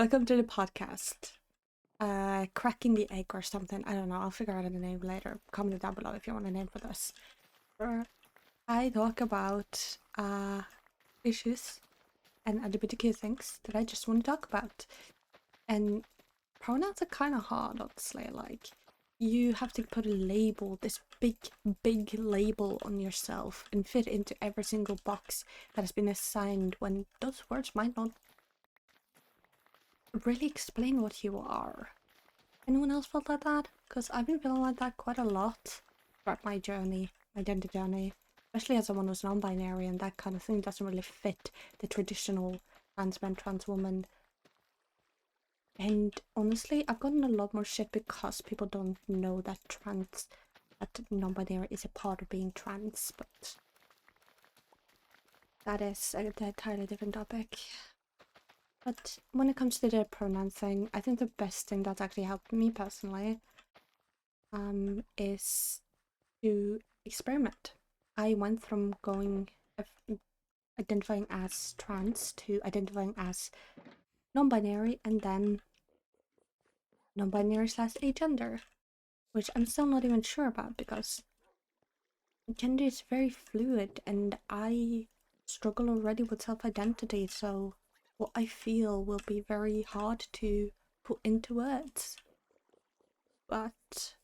Welcome to the podcast. Cracking the egg or something. I don't know. I'll figure out the name later. Comment down below if you want a name for this. Where I talk about issues and LGBTQ things that I just want to talk about. And pronouns are kind of hard, honestly. Like, you have to put a label, this big label on yourself and fit into every single box that has been assigned when those words might not really explain what you are. Anyone else felt like that? Because I've been feeling like that quite a lot throughout my journey, my gender journey, especially as someone who's non-binary, and that kind of thing doesn't really fit the traditional trans man, trans woman. And honestly, I've gotten a lot more shit because people don't know that that non-binary is a part of being trans, but that is an entirely different topic. But when it comes to the pronoun thing, I think the best thing that's actually helped me personally is to experiment. I went from identifying as trans to identifying as non-binary and then non-binary / agender, which I'm still not even sure about because gender is very fluid and I struggle already with self-identity, so what I feel will be very hard to put into words. But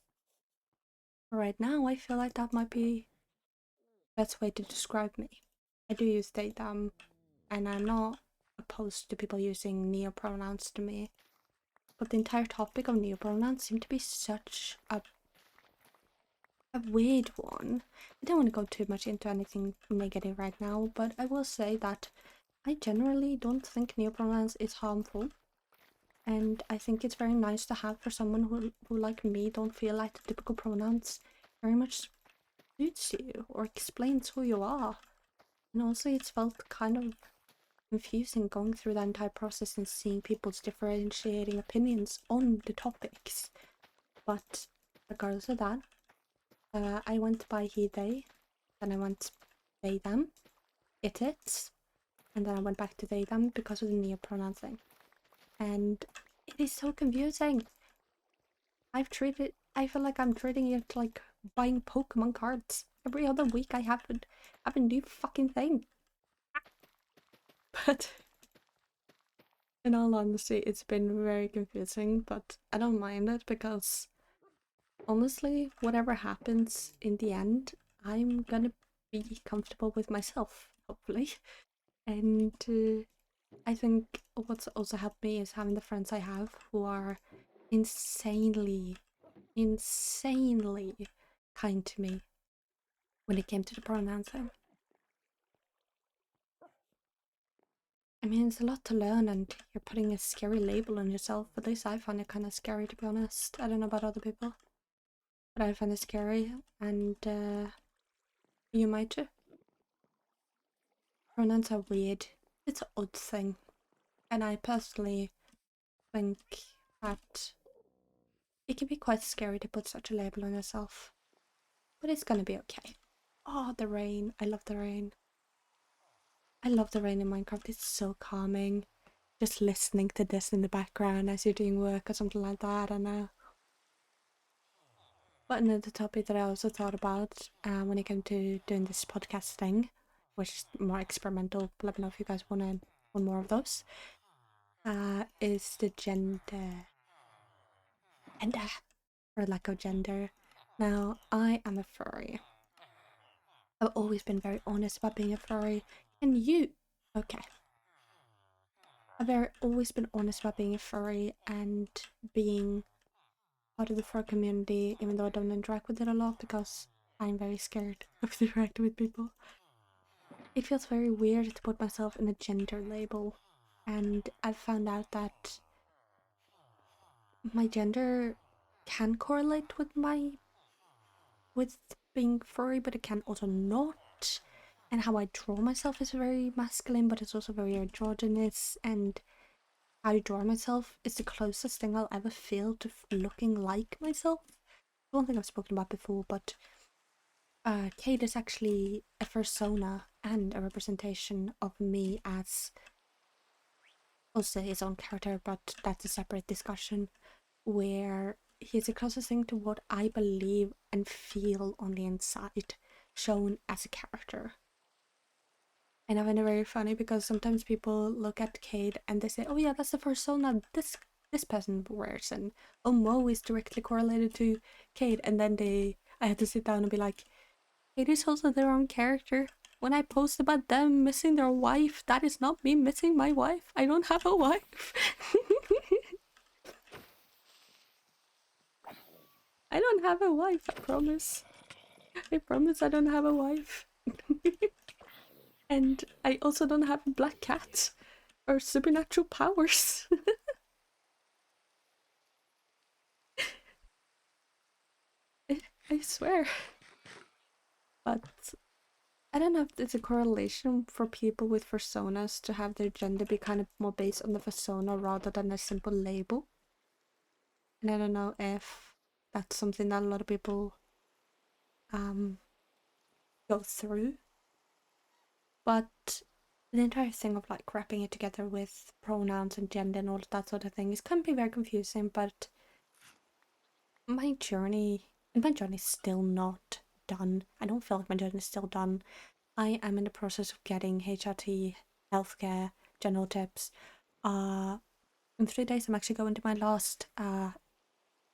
right now I feel like that might be the best way to describe me. I do use they them, and I'm not opposed to people using neopronouns to me. But the entire topic of neopronouns seemed to be such a weird one. I don't want to go too much into anything negative right now, but I will say that I generally don't think neopronouns is harmful. And I think it's very nice to have for someone who like me, don't feel like the typical pronouns very much suits you or explains who you are. And also it's felt kind of confusing going through that entire process and seeing people's differentiating opinions on the topics. But regardless of that, I went by he, they, then I went they, them, it, and then I went back to they, them because of the neopronoun thing. And it is so confusing. I feel like I'm treating it like buying Pokemon cards. Every other week I have a new fucking thing. But in all honesty, it's been very confusing, but I don't mind it because honestly, whatever happens in the end, I'm gonna be comfortable with myself, hopefully. And I think what's also helped me is having the friends I have who are insanely kind to me when it came to the pronoun thing. I mean, it's a lot to learn and you're putting a scary label on yourself. At least I find it kind of scary, to be honest. I don't know about other people, but I find it scary, and you might too. Pronouns are weird. It's an odd thing, and I personally think that it can be quite scary to put such a label on yourself. But it's gonna be okay. Oh, the rain. I love the rain. I love the rain in Minecraft. It's so calming. Just listening to this in the background as you're doing work or something like that, I don't know. But another topic that I also thought about when it came to doing this podcast thing, which is more experimental, but let me know if you guys want more of those, is the gender, or lack of gender. Now, I am a furry. I've always been very honest about being a furry. And you? Okay. Always been honest about being a furry and being part of the fur community, even though I don't interact with it a lot because I'm very scared of interacting with people. It feels very weird to put myself in a gender label, and I've found out that my gender can correlate with being furry, but it can also not. And how I draw myself is very masculine, but it's also very androgynous, and how I draw myself is the closest thing I'll ever feel to looking like myself. I don't think I've spoken about before, but Kate is actually a persona and a representation of me as also his own character, but that's a separate discussion, where he's the closest thing to what I believe and feel on the inside, shown as a character. And I find it very funny because sometimes people look at Cade and they say, "Oh yeah, that's the persona this person wears," and "Oh, Mo is directly correlated to Cade," and then I had to sit down and be like, "It is also their own character. When I post about them missing their wife, that is not me missing my wife. I don't have a wife." I don't have a wife, I promise. I promise I don't have a wife. And I also don't have a black cat or supernatural powers. I swear. But I don't know if it's a correlation for people with personas to have their gender be kind of more based on the persona rather than a simple label. And I don't know if that's something that a lot of people go through. But the entire thing of like wrapping it together with pronouns and gender and all of that sort of thing can be very confusing, but my journey is still not done. I don't feel like my journey is still done. I am in the process of getting HRT, healthcare, general tips. In 3 days I'm actually going to my last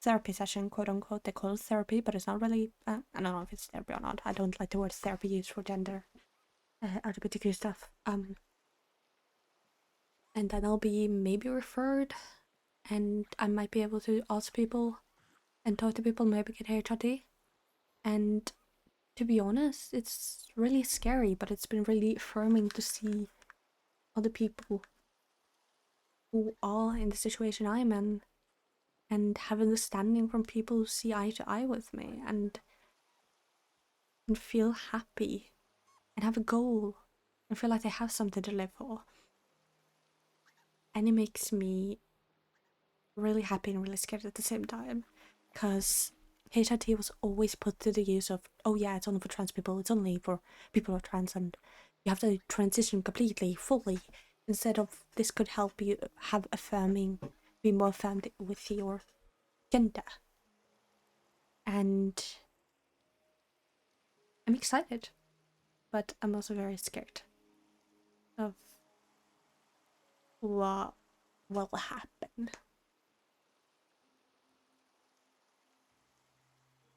therapy session, quote unquote. They call it therapy, but it's not really I don't know if it's therapy or not. I don't like the word therapy used for gender LGBTQ stuff. And then I'll be maybe referred, and I might be able to ask people and talk to people, maybe get HRT. And to be honest, it's really scary, but it's been really affirming to see other people who are in the situation I'm in and have understanding from people who see eye to eye with me and feel happy and have a goal and feel like they have something to live for. And it makes me really happy and really scared at the same time, because HRT was always put to the use of, oh yeah, it's only for trans people, it's only for people who are trans, and you have to transition completely, fully, instead of this could help you have affirming, be more affirmed with your gender. And I'm excited, but I'm also very scared of what will happen.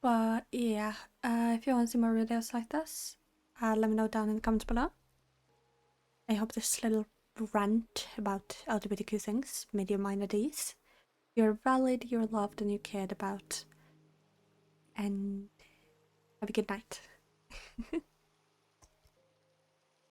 But yeah, if you want to see more videos like this, let me know down in the comments below. I hope this little rant about LGBTQ things made your mind at ease. You're valid, you're loved, and you're cared about. And have a good night.